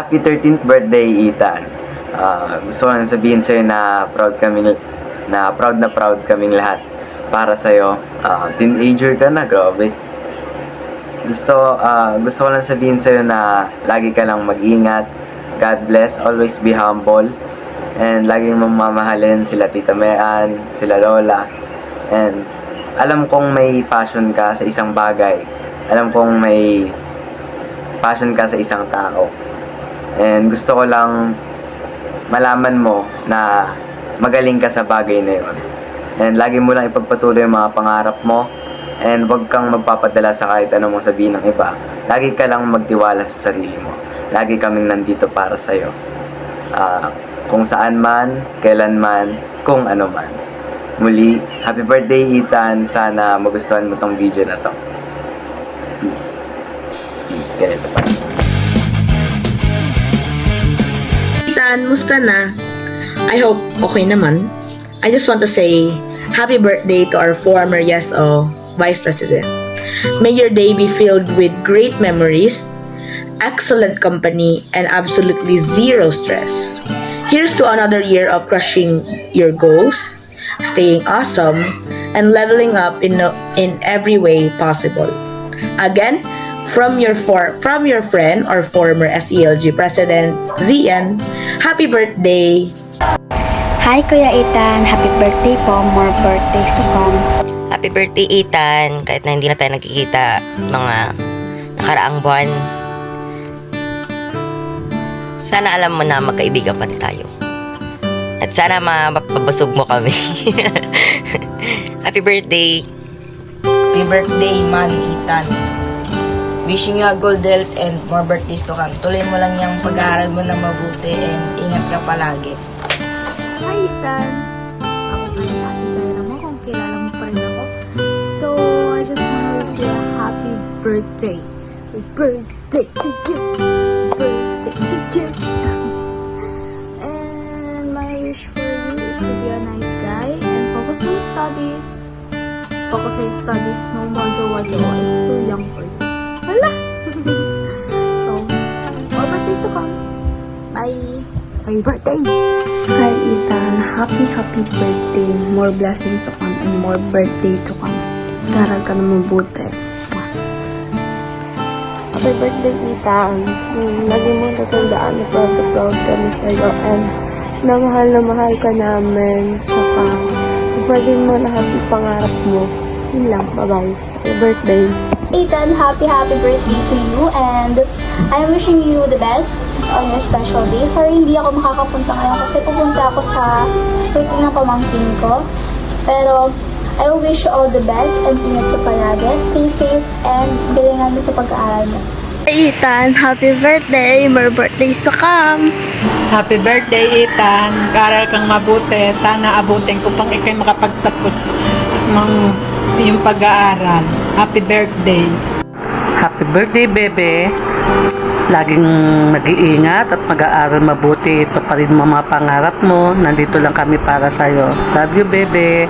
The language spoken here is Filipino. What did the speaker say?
Happy 13th birthday, Ethan. Gusto ko lang sabihin sa'yo na proud kaming lahat para sa'yo. Teenager ka na, grabe. Gusto ko lang sabihin sa'yo na lagi ka lang mag-ingat. God bless, always be humble. And laging mamahalin sila Tita Mean, sila Lola. And alam kong may passion ka sa isang bagay. Alam kong may passion ka sa isang tao. And gusto ko lang malaman mo na magaling ka sa bagay na yun. And lagi mo lang ipagpatuloy yung mga pangarap mo. And huwag kang magpapadala sa kahit ano mong sabihin ng iba. Lagi ka lang magtiwala sa sarili mo. Lagi kaming nandito para sa'yo. Kung saan man, kailan man, kung ano man. Muli, happy birthday, Ethan. Sana magustuhan mo tong video na to. Peace. Peace. Ganito pa. Ethan, musta na? I hope okay naman. I just want to say happy birthday to our former YesO Vice President. May your day be filled with great memories, excellent company, and absolutely zero stress. Here's to another year of crushing your goals, staying awesome, and leveling up in every way possible. Again, from your friend or former SELG President, ZN, happy birthday! Hi Kuya Ethan, happy birthday po, more birthdays to come. Happy birthday, Ethan. Kahit na hindi na tayo nagkikita mga nakaraang buwan, sana alam mo na magkaibigan pati tayo. At sana mapabusog mo kami. Happy birthday. Happy birthday, man, Ethan. Wishing you a good health and more birthdays to come. Tuloy mo lang yung pag-aaral mo na mabuti and ingat ka palagi. Hi, Ethan! Ako pa sa ating Jaira mo kung kilala mo pa rin ako. So, I just wanna wish you a happy birthday. Birthday to you! Birthday to you! And my wish for you is to be a nice guy and focus on studies. Focus on studies, no more jowa-jowa. It's too young for you. Hala! So, more birthdays to come. Bye! Happy birthday! Hi Ethan, happy birthday. More blessings to come and more birthday to come. Garal ka na mabuti. Happy birthday, Ethan. Lagi mo natandaan na proud kami sa'yo and na mahal ka namin. Tsaka, pwede mo lahat yung pangarap mo. Yun lang, bye-bye. Happy birthday. Ethan, happy birthday to you and I'm wishing you the best on your special day. Sorry, hindi ako makakapunta ngayon kasi pupunta ako sa birthday ng pamangkin ko. Pero, I wish you all the best and ingat ka palagi. Stay safe and galingan mo sa pag-aaral mo. Ethan, happy birthday. More birthdays to come. Happy birthday, Ethan. Karal kang mabuti. Sana abutin ko pang ikay makapagtapos ng yung pag-aaral. Happy birthday. Happy birthday, bebe. Laging mag-iingat at mag-aaral mabuti. Ito pa rin mga pangarap mo. Nandito lang kami para sa'yo. Love you, bebe.